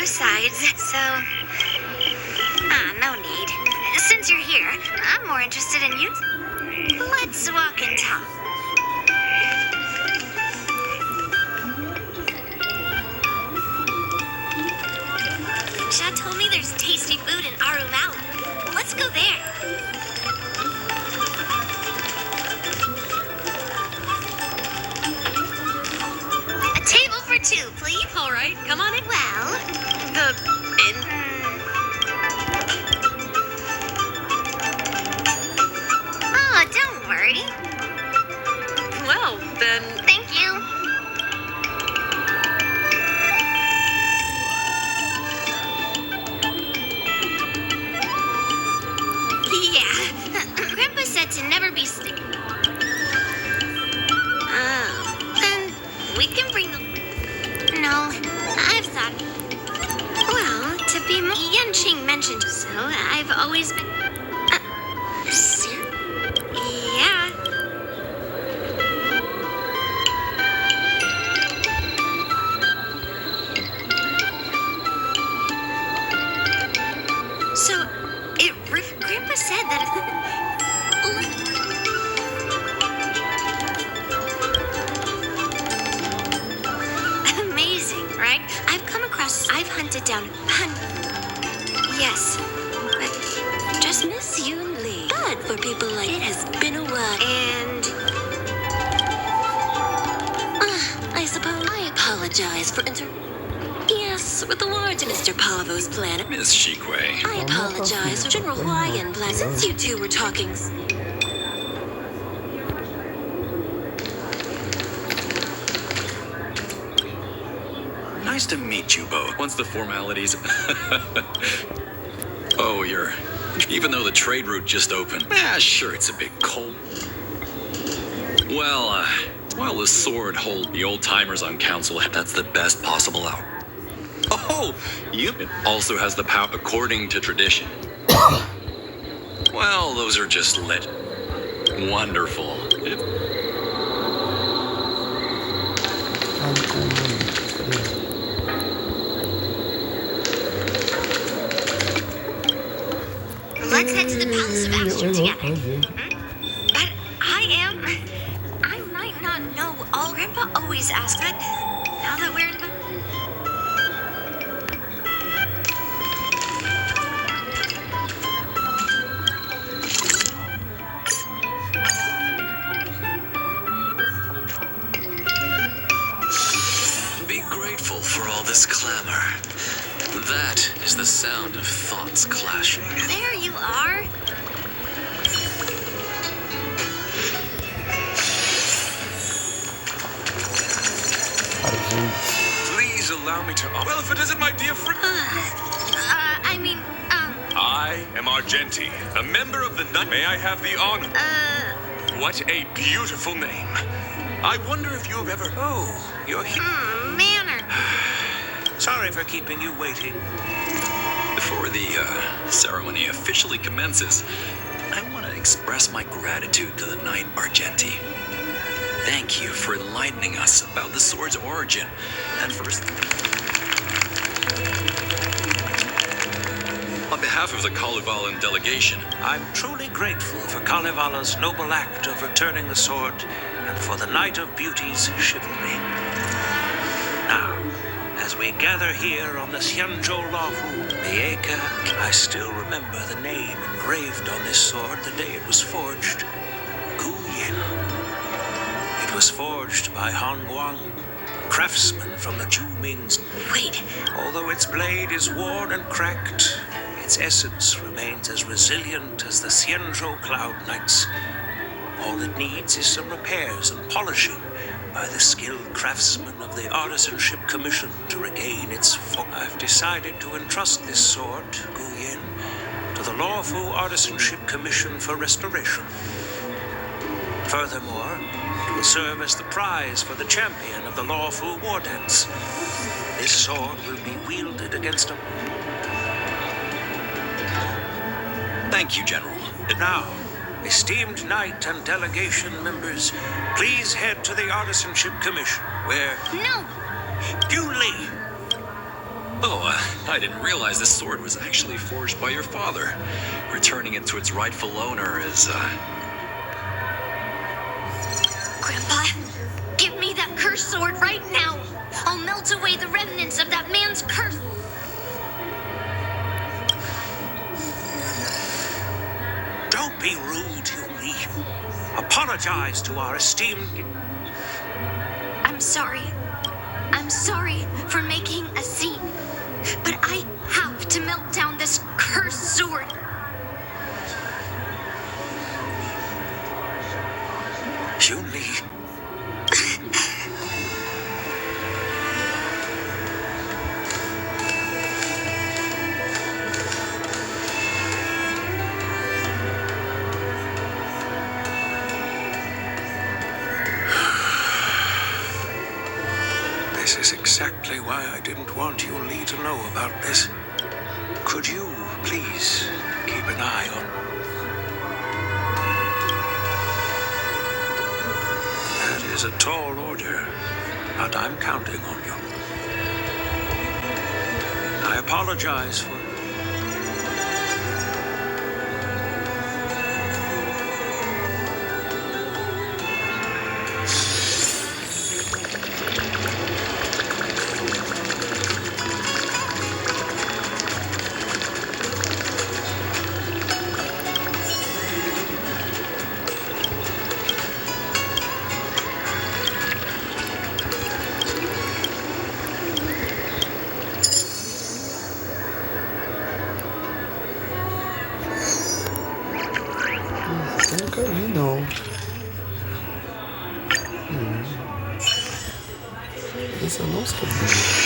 Besides, no need. Since you're here, I'm more interested in you. Let's walk and talk. Chad told me there's tasty food in Arumala. Let's go there. A table for two, please. All right, come on in. Well, oh, don't worry. Well, then... Thank you. Yeah, Grandpa said to never be sick. Then we can bring the... No, I've thought... Well, to be more... Yanqing mentioned, so I've always been... Yeah. So, Grandpa said that Amazing, right? I've hunted down... Yes, but just miss you and Lee. Good for people like it has been a while. And... I suppose I apologize for Yes, with the war to Mr. Pavo's planet. Miss Shikwe. I apologize for General Huayan plan since you two were talking. Nice to meet you both. Once the formalities... Oh, you're... Even though the trade route just opened. Sure, it's a bit cold. Well, while the sword holds the old-timers on council, that's the best possible hour. Oh, it also has the power according to tradition. Well, those are just lit. Wonderful. Let's head to the Palace of Action together. But I might not know all. Grandpa always asks that. Now that we're in... Be grateful for all this clamor. That is the sound of thoughts clashing. There you are. Please allow me to... Well, if it isn't my dear friend... I am Argenti, a member of the Knight. May I have the honor? What a beautiful name. I wonder if you have ever... Oh, you're here. Manner. Sorry for keeping you waiting. Before the ceremony officially commences, I want to express my gratitude to the Knight Argenti. Thank you for enlightening us about the sword's origin and first... On behalf of the Kalevalan delegation, I'm truly grateful for Kalevala's noble act of returning the sword and for the Knight of Beauty's chivalry. Now, as we gather here on the Xianzhou Laofu, Meika, I still remember the name engraved on this sword the day it was forged. Gu Yin. It was forged by Han Guang, a craftsman from the Zhu Ming's. Wait. Although its blade is worn and cracked, its essence remains as resilient as the Xianzhou Cloud Knights. All it needs is some repairs and polishing by the skilled craftsmen of the Artisanship Commission to regain its I've decided to entrust this sword, Gu Yin, to the Laofu Artisanship Commission for restoration. Furthermore, it will serve as the prize for the champion of the Laofu War Dance. This sword will be wielded against a... thank you, General. Now, esteemed Knight and delegation members, please head to the Artisanship Commission, where... No. You, Lee. I didn't realize this sword was actually forged by your father. Returning it to its rightful owner is, Grandpa, give me that cursed sword right now. I'll melt away the remnants of that man's curse. Don't be rude, Yumi. Apologize to our esteemed... I'm sorry. I'm sorry for making a scene. But I have to melt down this cursed sword. Yumi. This is exactly why I didn't want Yuli to know about this. Could you, please, keep an eye on... That is a tall order, but I'm counting on you. I apologize for... Nunca vi, não. Esse eu não sabia.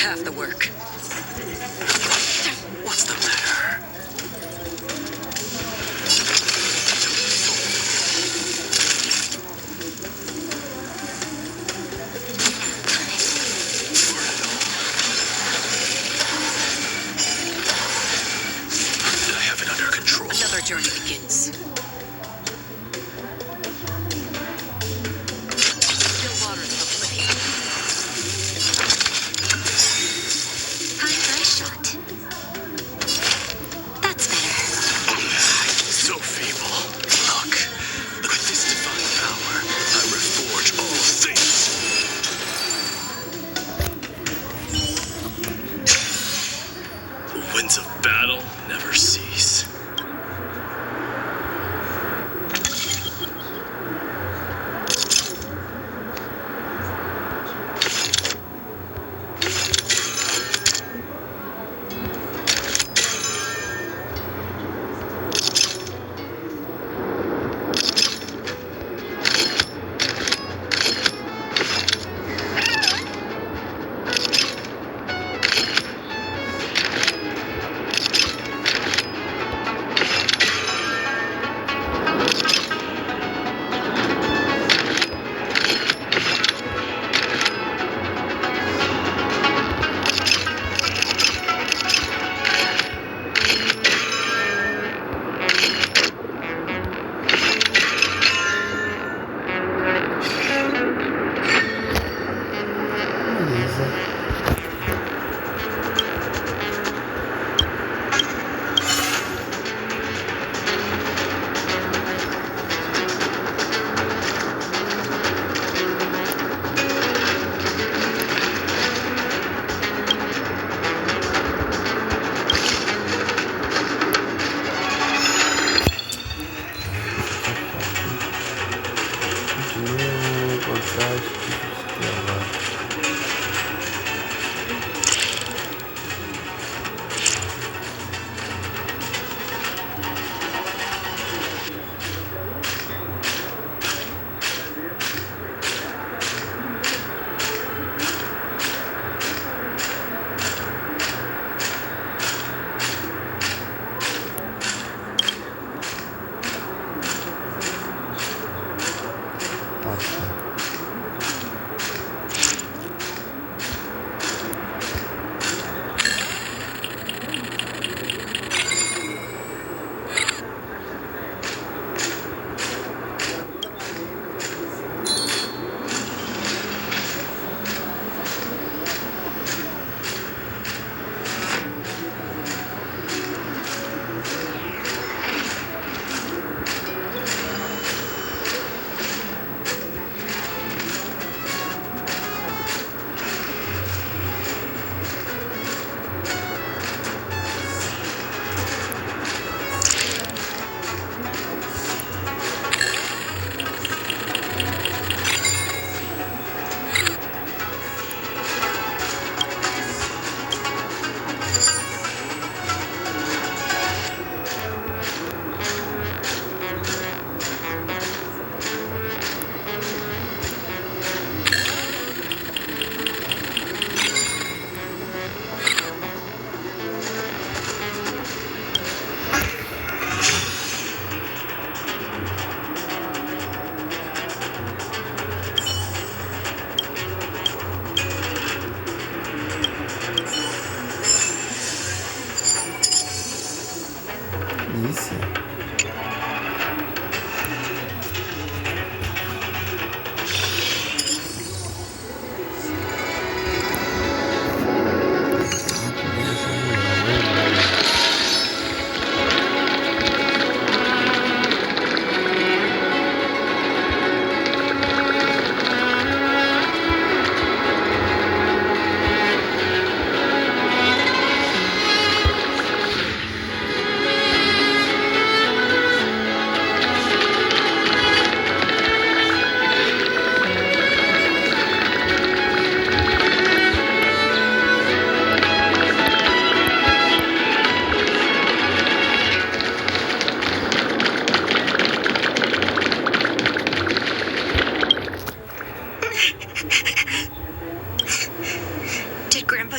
half the work. What's the matter? I have it under control. Another journey begins. Still water is plenty. winds of battle never cease.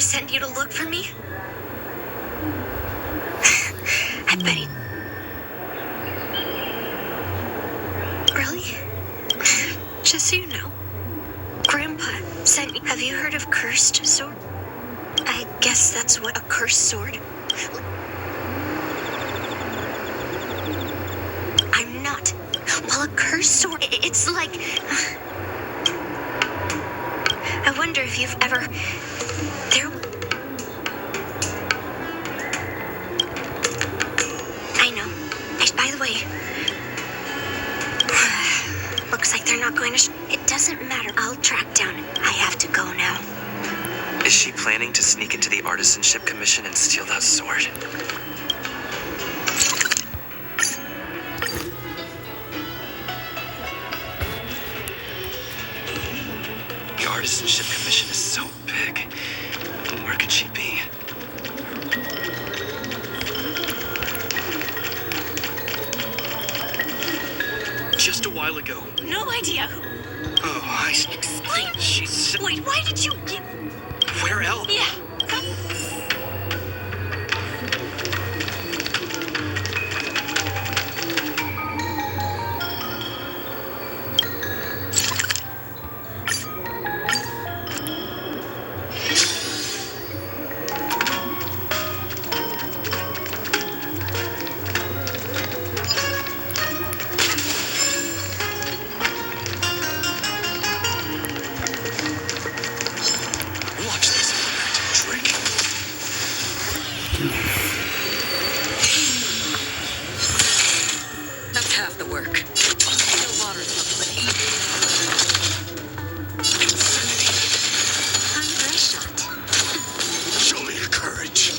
send you to look for me? I bet he... Really? Just so you know, Grandpa sent me... Have you heard of cursed sword? I guess that's what a cursed sword... I'm not. Well, a cursed sword, it's like... I wonder if you've ever... There... I know. By the way... Looks like they're not going to... It doesn't matter. I'll track down. I have to go now. Is she planning to sneak into the artisanship commission and steal that sword? The artisanship commission is so big. Where could she be? Just a while ago. No idea who. Oh, I... Explain. She's... Wait, why did you get... Where else? Yeah. Come. Watch this trick. That's half the work. Still water's lovely. Under a shot. Show me your courage.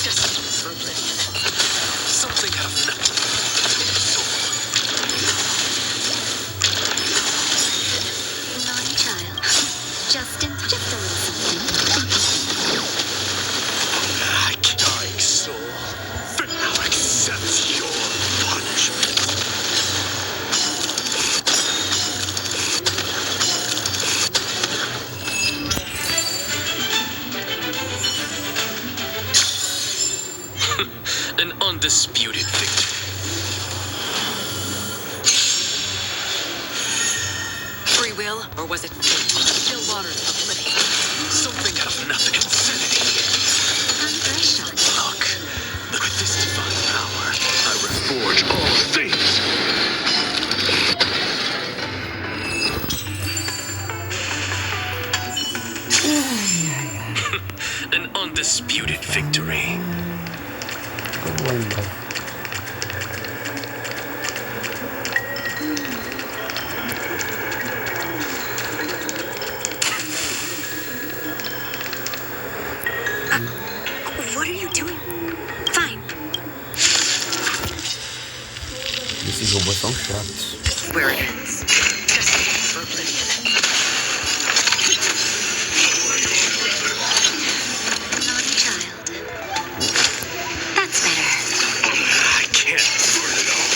Destined for oblivion. Something happened. Naughty child. Just a little something. Dying soul. For now accepts your punishment. An undisputed victory. Free will, or was it fate? Still water's oblivion. Something out of nothing. Infinity. Under a shot. Look. With this divine power, I reforge all things. An undisputed victory. Eu vou embora. What are you doing? Fine. Esses robôs são chatos. Where it ends. Destined for oblivion. Naughty child. That's better. I can't burn it all.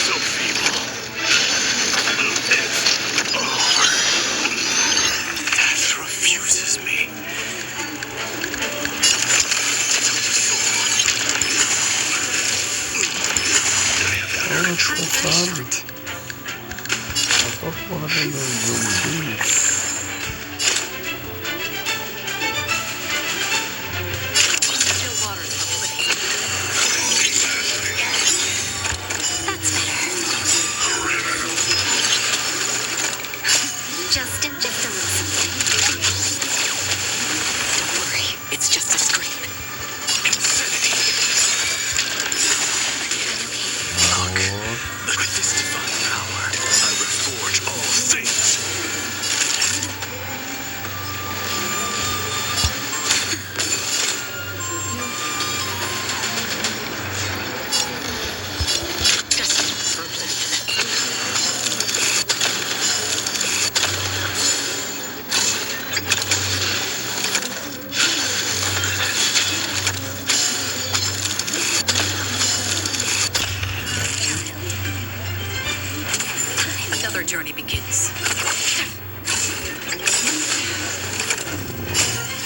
So feeble. It's over. Death refuses me. I have had her control. Sabe? A porra do meu zumbi. Still water's oblivion. That's better. Just a little something. Don't worry, it's just a scream. Infinity. Look, with this divine power, I reforge all things. Destined for oblivion. Another journey begins.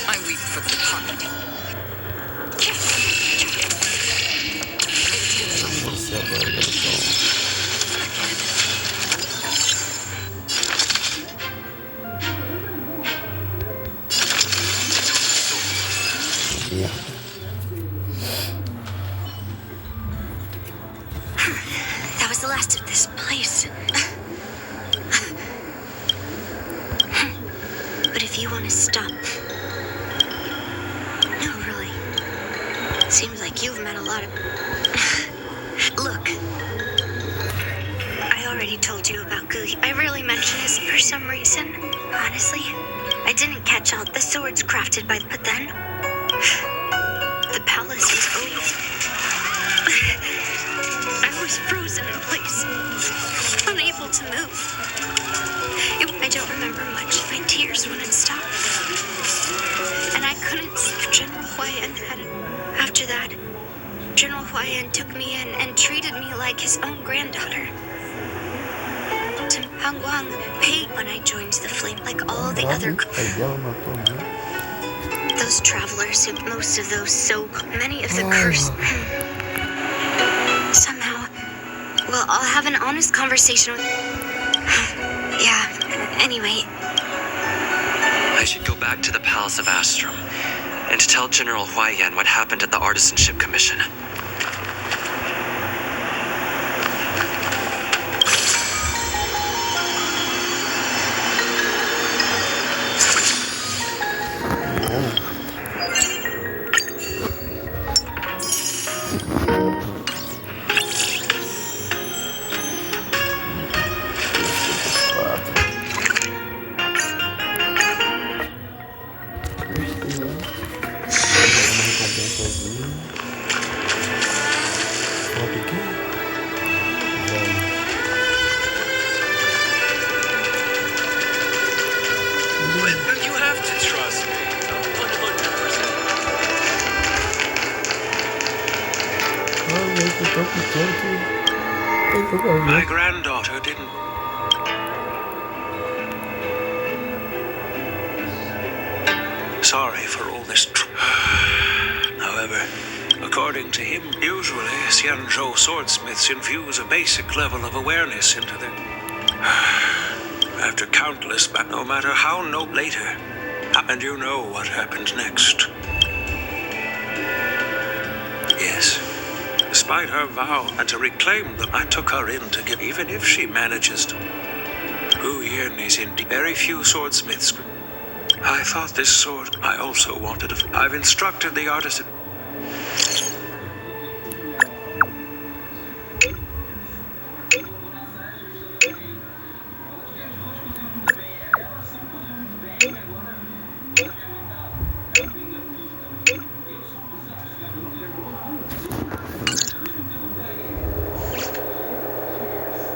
I weep for the departed. Você agora, garotão. Merda. That was the last of this place. But if you want to stop, Seems like you've met a lot of... Look. I already told you about Googie. I rarely mention this for some reason. Honestly, I didn't catch all the swords crafted by... But then... The palace was over. I was frozen in place. Unable to move. I don't remember much. My tears wouldn't stop. And I couldn't see General Huayan had it. After that, General Huayan took me in and treated me like his own granddaughter. Hangguang paid when I joined the flame like all the other... Those travelers, who most of those many of the curse... Somehow... Well, I'll have an honest conversation with... Yeah, anyway... I should go back to the Palace of Astrum and tell General Huayan what happened at the Artisanship Commission. You have to trust me. 100%. My granddaughter didn't. Sorry for all this. However, according to him, usually Xianzhou swordsmiths infuse a basic level of awareness into them. After countless, but no matter how later, and you know what happened next. Yes. Despite her vow and to reclaim them, I took her in to give, even if she manages to. Gu Yin is indeed very few swordsmiths. I thought this sword I also wanted. I've instructed the artisan.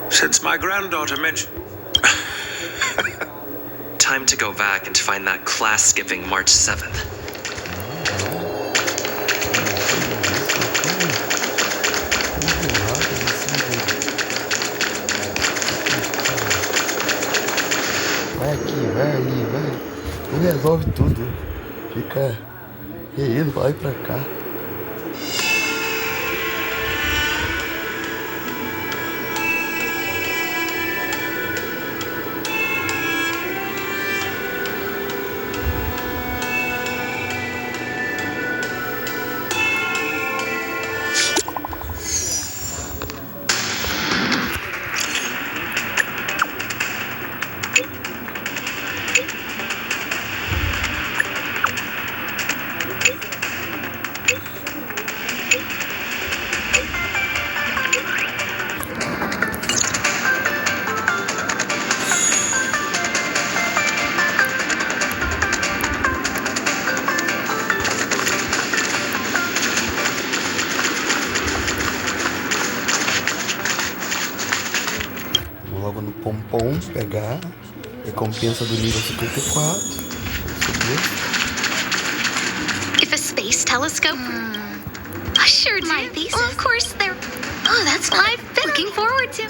Since my granddaughter mentioned... Time to go back and find that class skipping March 7th. Vai aqui, vai ali, vai. Não resolve tudo. Fica indo pra lá e pra cá. Logo no pompom, pegar recompensa do nível 54. Subir. If a space telescope assured my thesis. Well, of course there. Oh, that's what I've been looking forward to.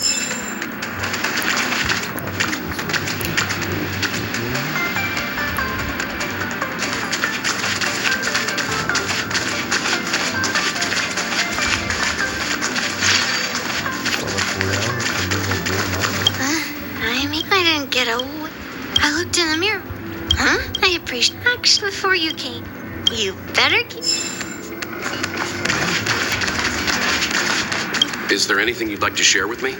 I didn't get a... I looked in the mirror. Huh? I appreciate... Actually, before you came, you better keep... Is there anything you'd like to share with me?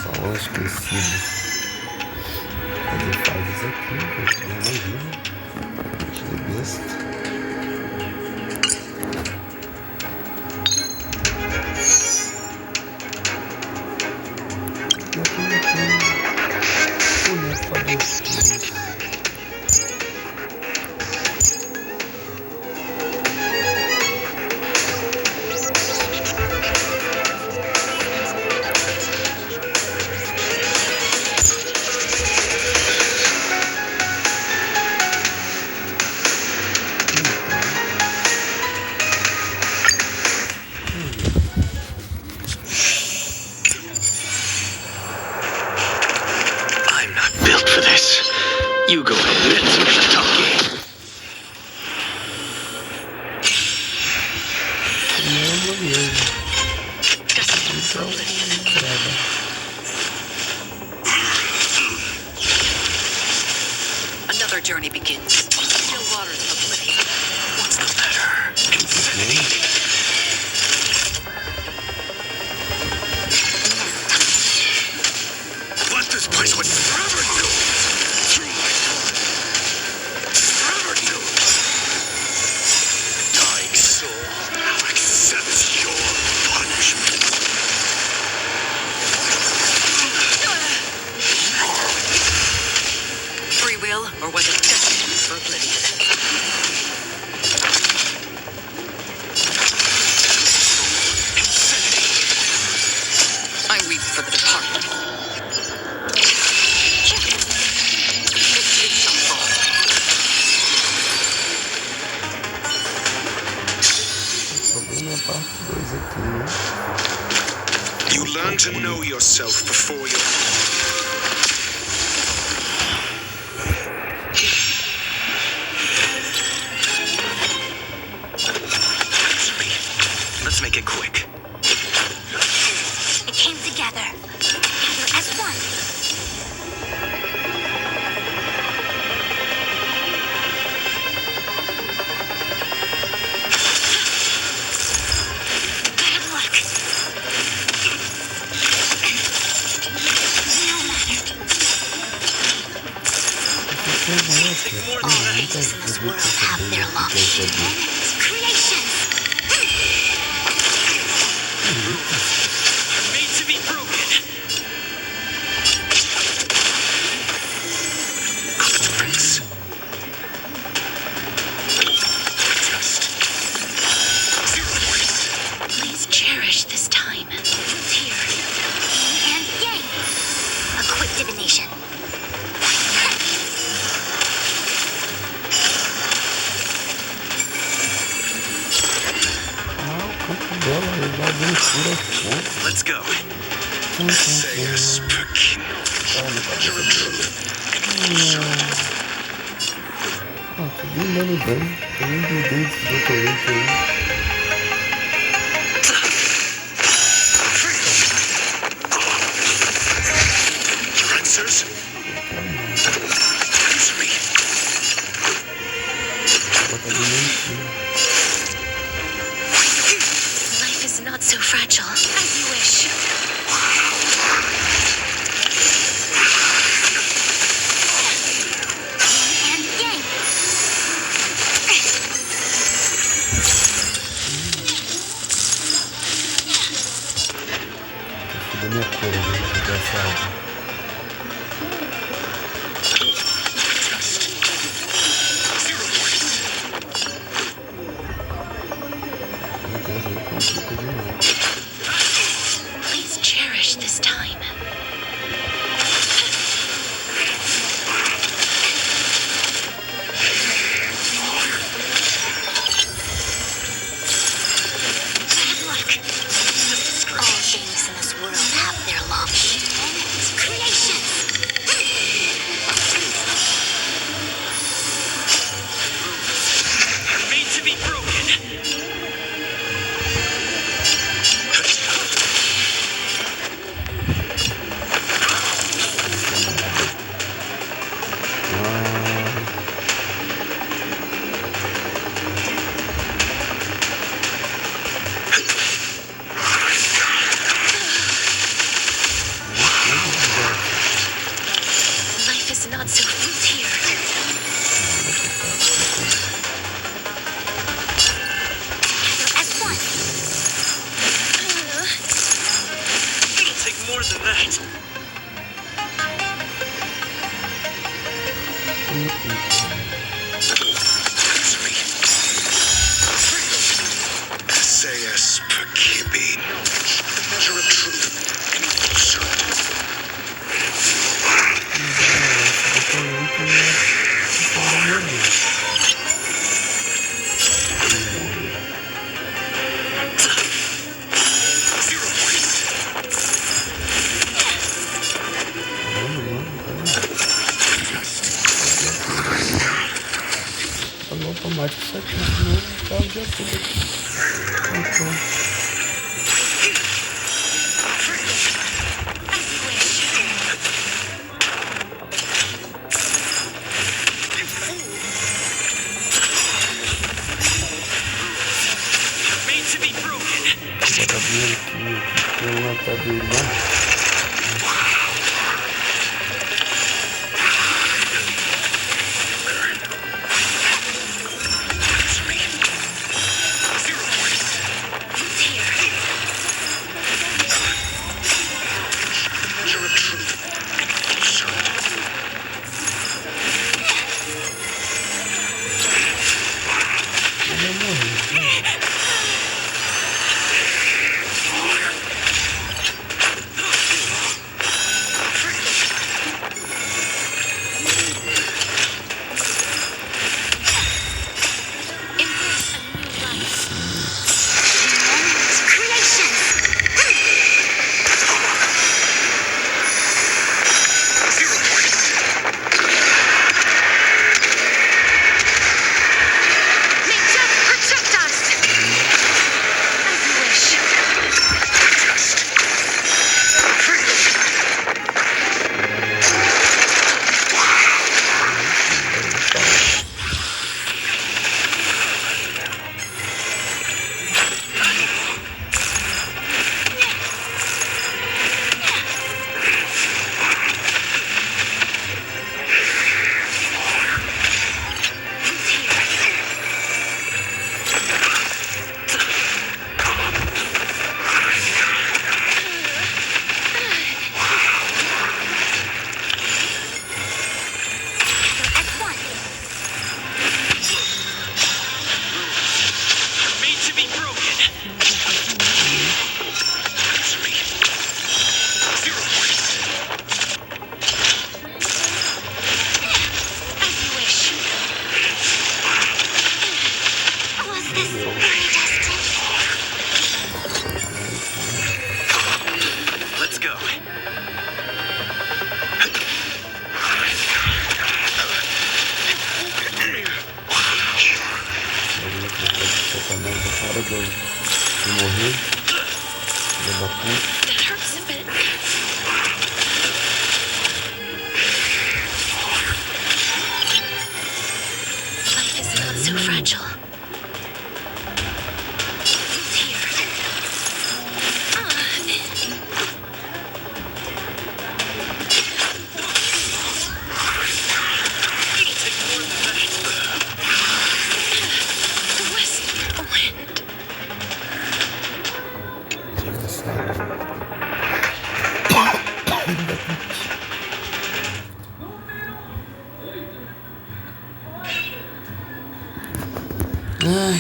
Só um esquecido. Fazer fases aqui, gente. Não imagina. Que besta. You go ahead, let's do the talking. Another journey begins. Still waters of oblivion. What's the matter? Insanity. What this place would forever do. Through my blood. Forever do. Dying soul now accepts your punishment. Free will, or was it destiny for oblivion? I weep for the departed. It shall fall. You learn to know yourself before you. Let's make it quick. It came together. Together as one. Bad luck. No matter. All things in this world have their law. Creations. Made to be broken. Prince. Trust. Zero worries. Please cherish this time. Here. And yang. A quick divination. Let's go. Sayers Pekin. Tô bem dando dano. Tô nem entendendo esse documento aí. Your answers? Answer me. Life is not so fragile as you wish. And yang. Da minha cor, né? Dessa água. Trust. Zero worries. Meu Deus, aí complica demais. Please cherish this time. Bad luck. All things in this world have their law. Creations. SAS per kibi. The measure of truth and falsehood. Automático isso aqui, senão tá o dia todo aqui. Então. Bota bem aqui, tem uma dele lá. Morrer. Filha da puta. That hurts a bit. Life is not so fragile. Who's here? The west wind. Ai.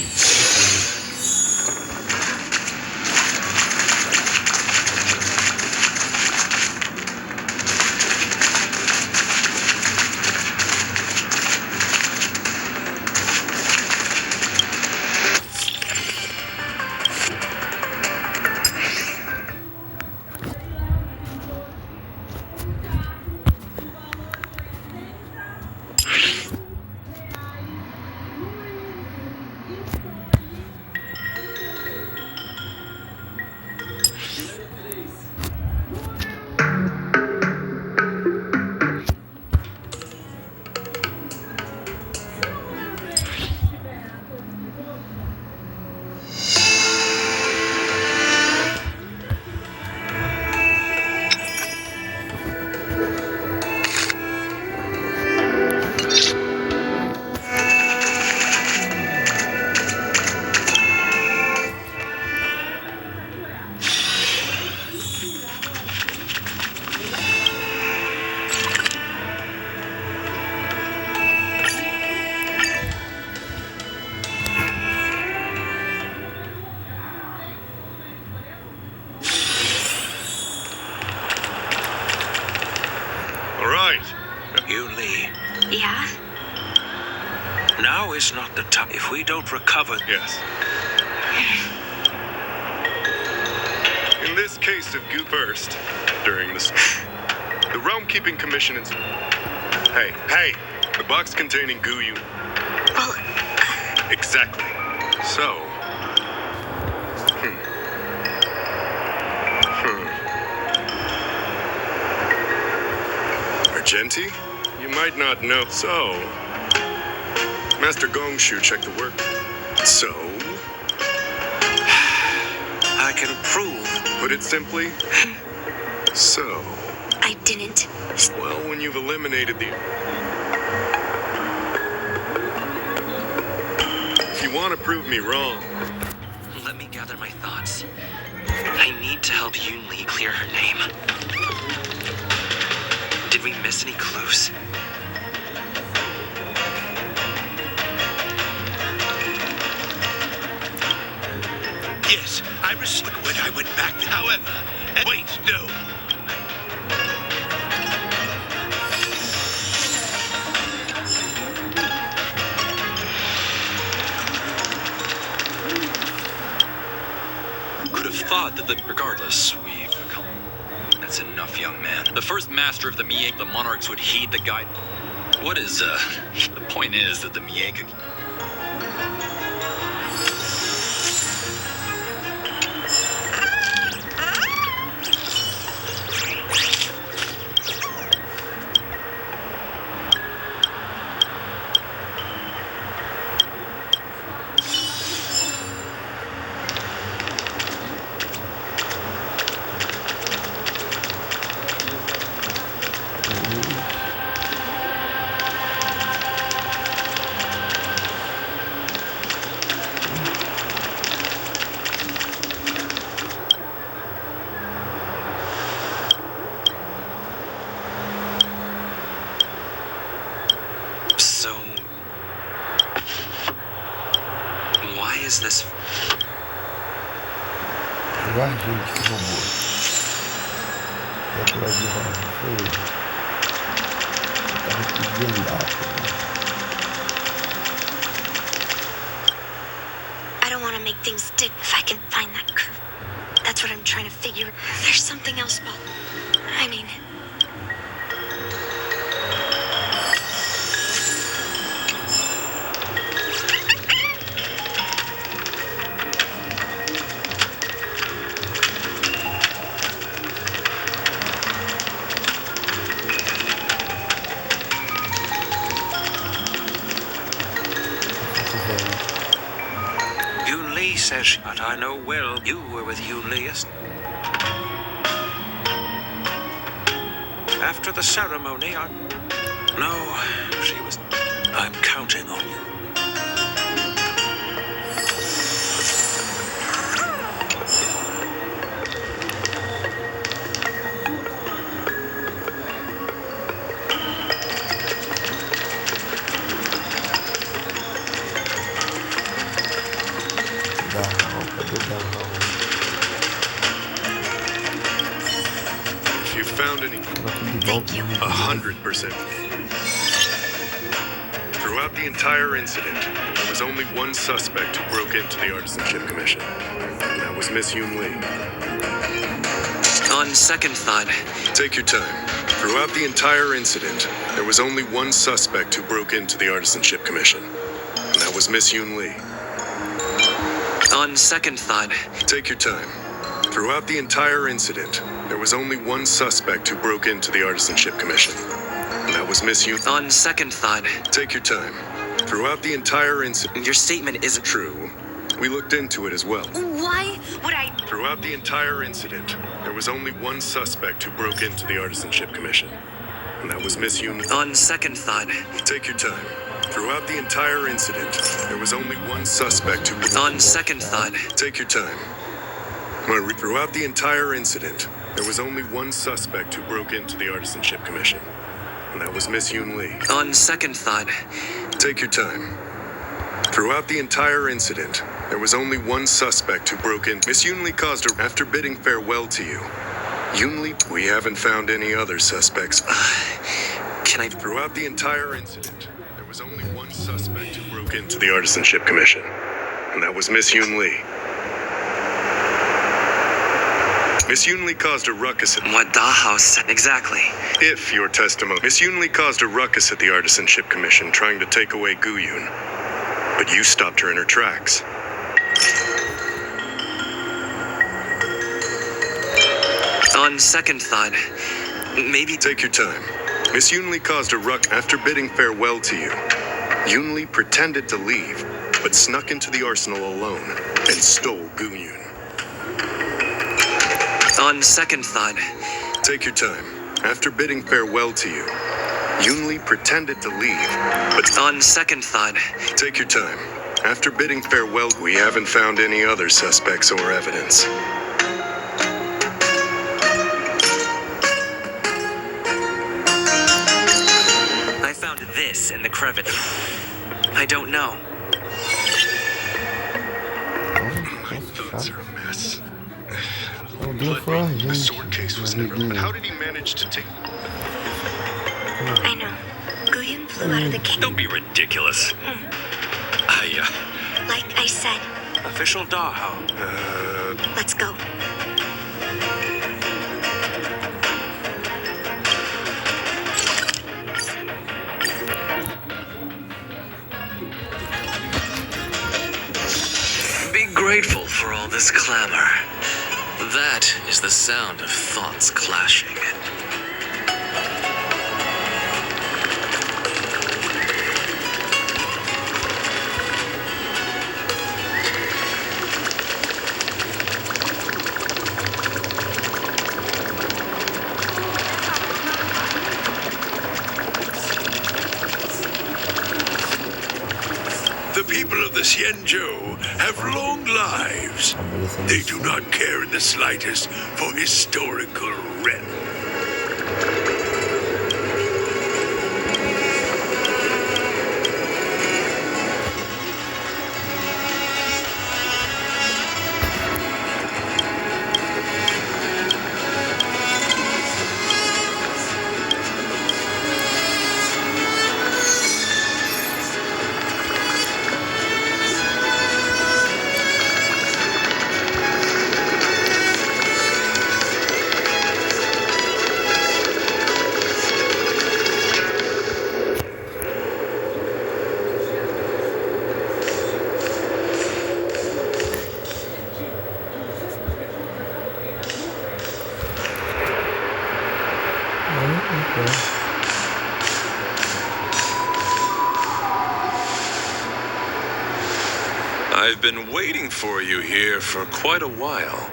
All right. Yun Lee, Yeah? now is not the time. If we don't recover... Yes. In this case of Goo first, during the Realm Keeping Commission is... Hey, the box containing Goo you... Well, Exactly. So... Argenti? You might not know. So... Master Gongshu checked the work. So... I can prove... Put it simply... So... I didn't. Well, when you've eliminated the... If you want to prove me wrong... Let me gather my thoughts. I need to help Yun Lee clear her name. Did we miss any clues? Yes, I received when I went back. However, wait, no. Could have thought that regardless, we've come. That's enough, young man. The first master of the Miek, the monarchs would heed the guide. What is, the point is that the Miek... So... Why is this... Jogar, gente, que robô. É pra jogar, foi ele. Eu tava aqui vendado. I don't want to make things stick if I can find that crew. That's what I'm trying to figure. There's something else, Paul. I mean... Yun Lee says, but I know well you were with Yun Lee. After the ceremony, No, she was... I'm counting on you. If you found any... Thank you. 100%. Throughout the entire incident, there was only one suspect who broke into the Artisanship Commission. And that was Miss Yun Lee. On second thought, Take your time. Throughout the entire incident, there was only one suspect who broke into the Artisanship Commission. And that was Miss Yun Lee. on second thought, Take your time. Throughout the entire incident, there was only one suspect who broke into the Artisanship Commission. And that was Miss Yun. on second thought, Take your time. Throughout the entire incident... your statement isn't True. We looked into it as well. Why would I? Throughout the entire incident, there was only one suspect who broke into the Artisanship Commission. And that was Miss Yun. on second thought, Take your time. Throughout the entire incident, there was only one suspect who... on second thought, Take your time. Throughout the entire incident, there was only one suspect who broke into the Artisanship Commission. And that was Miss Yun Lee. on second thought, Take your time. Throughout the entire incident, there was only one suspect who broke in. Miss Yun Lee caused her after bidding farewell to you. Yunli, we haven't found any other suspects. Can I... Throughout the entire incident, there was only one suspect who broke into the Artisanship Commission, and that was Miss Yunli. Miss Yunli caused a ruckus at... What the house... Exactly. If your testimony... Miss Yunli caused a ruckus at the Artisanship Commission trying to take away Guyun, but you stopped her in her tracks. On second thought, maybe... Take your time. Miss Yunli caused a ruck after bidding farewell to you. Yunli pretended to leave, but snuck into the arsenal alone and stole Guyun. On second thought... Take your time. After bidding farewell to you, Yunli pretended to leave, but... On second thought... Take your time. After bidding farewell, we haven't found any other suspects or evidence. I found this in the crevice. I don't know. My thoughts are a mess. Blood, the sword case was never... But how did he manage to take... I know. Guyun flew out of the cave. Don't be ridiculous. Like I said, Official Daho. let's go. Be grateful for all this clamor. That is the sound of thoughts clashing. The people of the Xianzhou have long lives. They do not care in the slightest for historical rent. I've been waiting for you here for quite a while.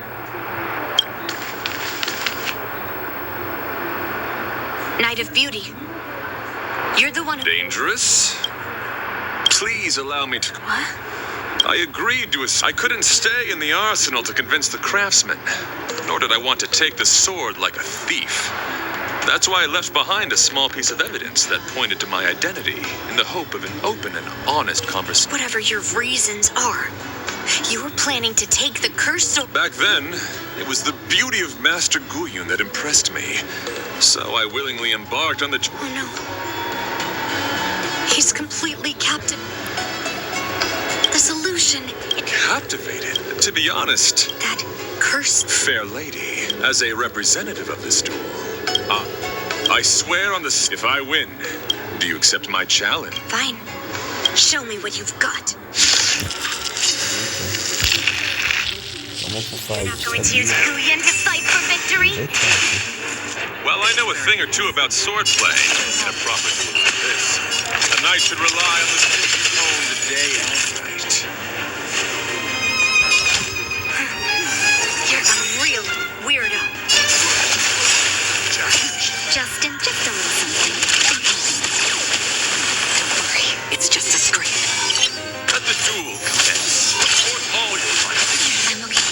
Night of Beauty. You're the one who... Dangerous? Please allow me to... What? I agreed to I couldn't stay in the arsenal to convince the craftsman, nor did I want to take the sword like a thief. That's why I left behind a small piece of evidence that pointed to my identity in the hope of an open and honest conversation. Whatever your reasons are, you were planning to take the cursed sword... Back then, it was the beauty of Master Guyun that impressed me, so I willingly embarked on the... Oh no. He's completely captive. The solution... Captivated? To be honest... That cursed... Fair lady, as a representative of this duel, I swear on this, if I win, do you accept my challenge? Fine. Show me what you've got. You're not going to use Guyun to fight for victory? Well, I know a thing or two about swordplay. In a proper duel like this, a knight should rely on the skills honed day and night. You're a real weirdo. Justin, just a little something. Don't worry, it's just a scream. Let the duel commence. Put forth all your might. I'm okay.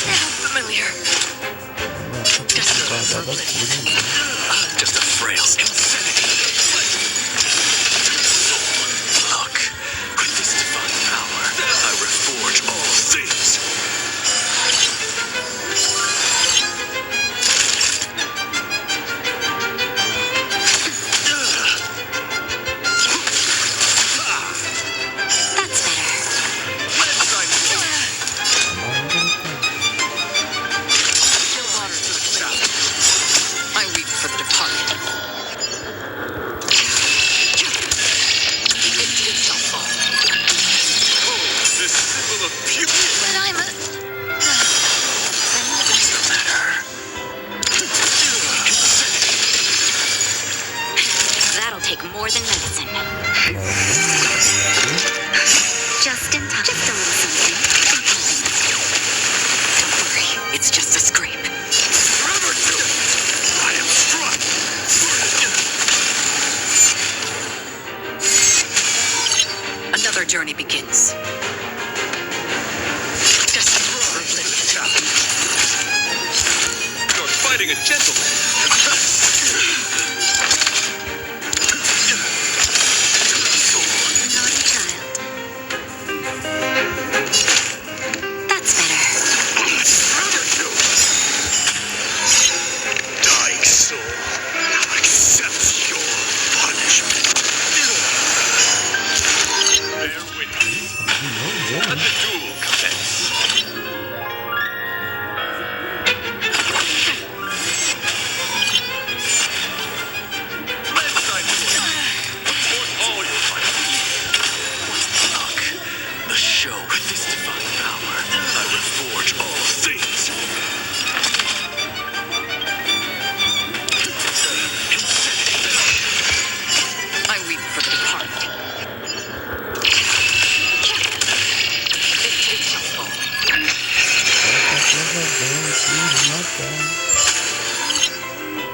Sound familiar. Just a frail insanity. Look, with this divine power, I reforge all things. take more than medicine. Just in time. Just a little something. Don't worry, it's just a scrape. I am struck. Another journey begins. You're fighting a gentleman. Naughty child. That's better. Dying soul, accept your punishment. Bear witness. Let the duel commence. Left side forward. Support all your fighters. Look, the show with this divine power, I will forge all things. I weep for the departed. Victory shall fall.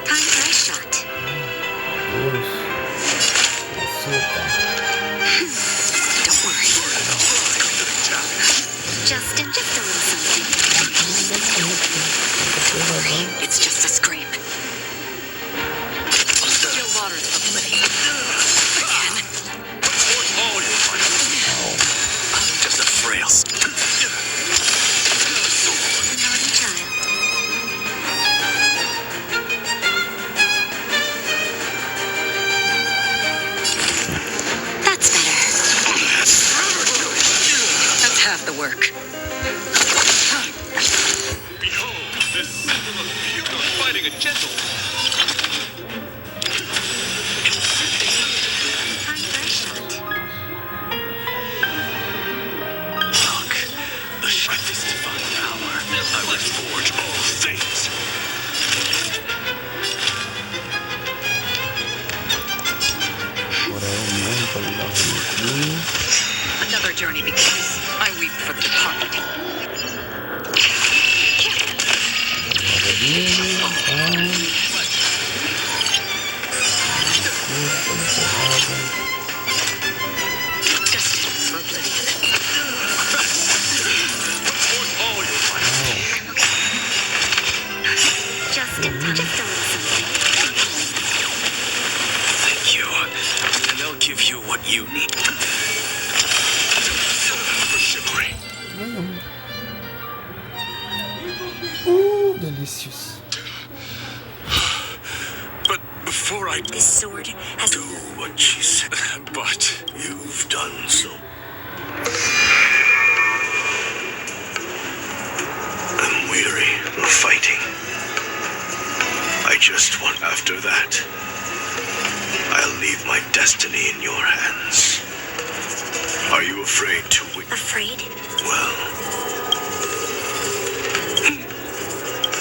Time for a shot. Don't worry. Just a little something. It's just a scrape. Still waters of oblivion. Again. Forge all your fighters. I'm just a frail. Naughty child. That's better. That's half the work. Behold, this symbol of pure fighting a gentleman. Time for a shot. Look, with this divine power, I will forge all things. Another journey begins. I weep for the departed. Destined for oblivion. Forge all your fighters. Just a little something. Thank you, and I'll give you what you need. For chivalry. Delícios. But before I This sword has do what she said, but you've done so. I'm weary of fighting. I just want after that. I'll leave my destiny in your hands. Are you afraid to win? afraid. Well,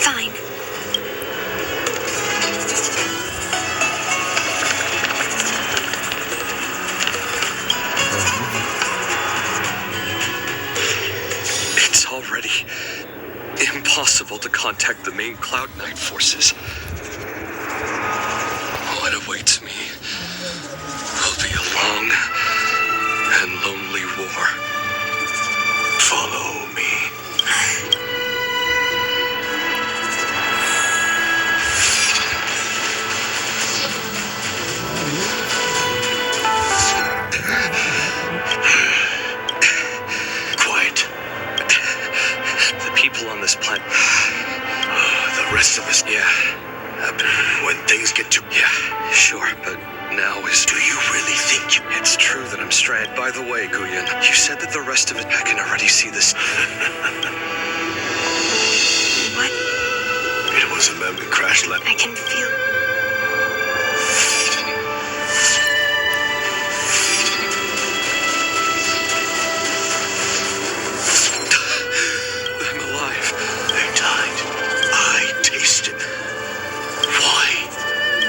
Fine. It's already impossible to contact the main Cloud Knight forces. What awaits me will be a long and lonely war. follow me. Quiet. The people on this planet. The rest of us. Yeah, When things get too. yeah, sure, but now is. Do you really think you. It's true that I'm strayed. By the way, Guyan, you said that the rest of it. I can already see this. What? It was a memory crash left. I can feel. I'm alive. They died. I tasted. Why?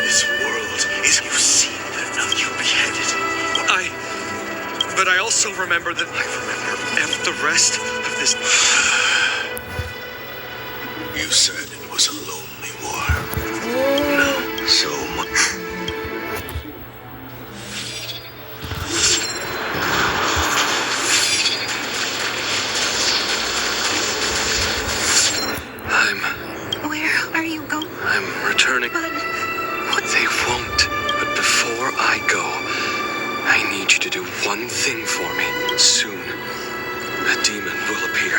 This world is. You've seen enough. also remember that I remember the rest of this. You said it was a lonely war. No, so much. Where are you going? I'm returning. But They won't. But before I go, I need you to do one thing for me. Soon, a demon will appear,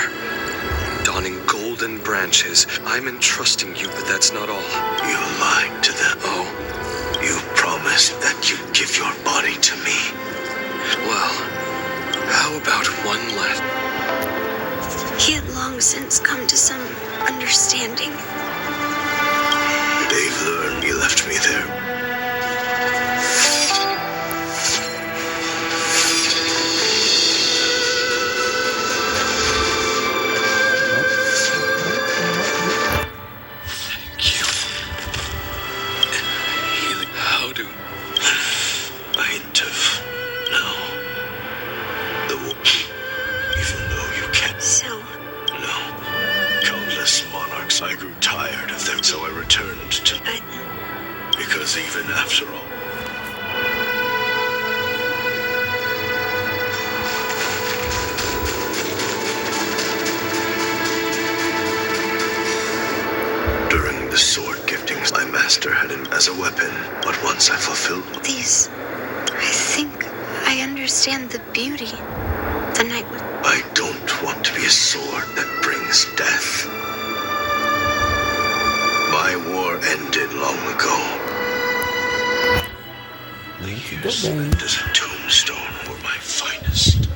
donning golden branches. I'm entrusting you, but that's not all. You lied to them. Oh, You promised that you'd give your body to me. well, how about one last... he had long since come to some understanding. They've learned you left me there. Thank you. Healing. How do... A hint of no. Even though you can't. So, No. Countless monarchs. I grew tired of them, so I returned to. but Because even after all. During the sword giftings, my master had it as a weapon, but once I fulfilled. these, I think I understand the beauty. The night with I don't want to be a sword that brings death. My war ended long ago. The years spent as a tombstone were my finest.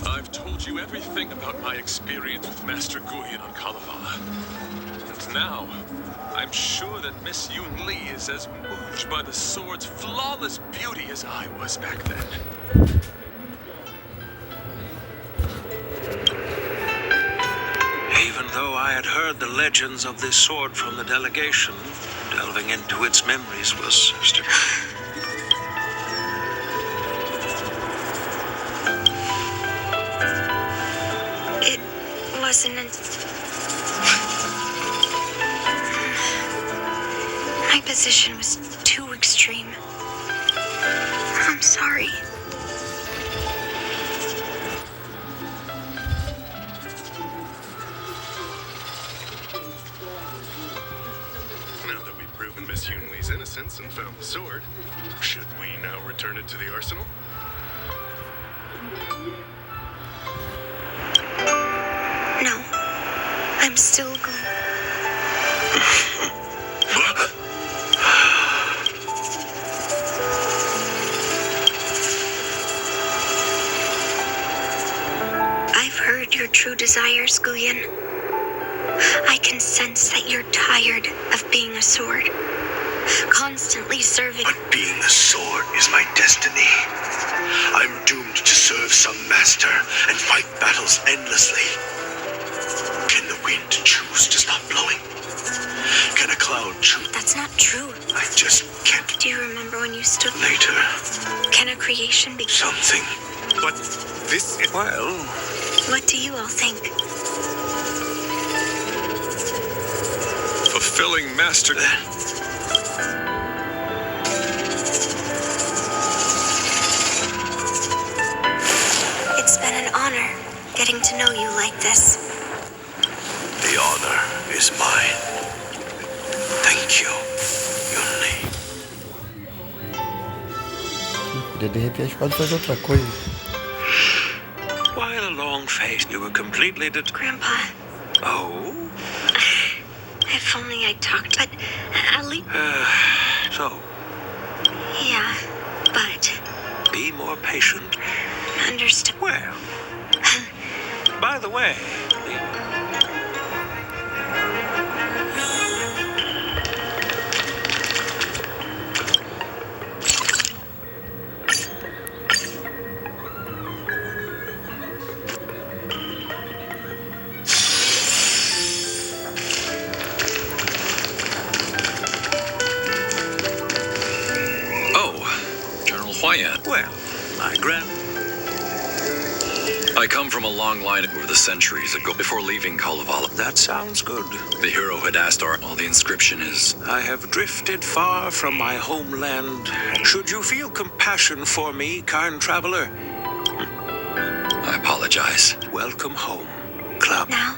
I've told you everything about my experience with Master Guyan on Kalevala. And now, I'm sure that Miss Yoon Lee is as moved by the sword's flawless beauty as I was back then. Even though I had heard the legends of this sword from the delegation, delving into its memories was... it wasn't my position was too extreme. I'm sorry. Now that we've proven Miss Yoon Lee's innocence and found the sword, should we now return it to the arsenal? No, I'm still going. I've heard your true desires, Guyan. I can sense that you're tired of being a sword, constantly serving. But being a sword is my destiny. I'm doomed to serve some master and fight battles endlessly. Can the wind choose to stop blowing? Can a cloud choose? That's not true. I just can't. Do you remember when you stood? Later, Can a creation be? something. But this is... Well, What do you all think? fulfilling Master... It's been an honor getting to know you like this. The honor is mine. Thank you, Yoon Lee. Podia de repente pode fazer outra coisa. while a long face, you were completely Grandpa, Oh? if only I talked, but at least... So, Yeah, but... be more patient. Understand. Well, by the way, Quiet. Well, my I come from a long line over the centuries ago, before leaving Kalevala. That sounds good. The hero had asked well, the inscription is... I have drifted far from my homeland. Should you feel compassion for me, kind traveler, I apologize. welcome home, Club. Now,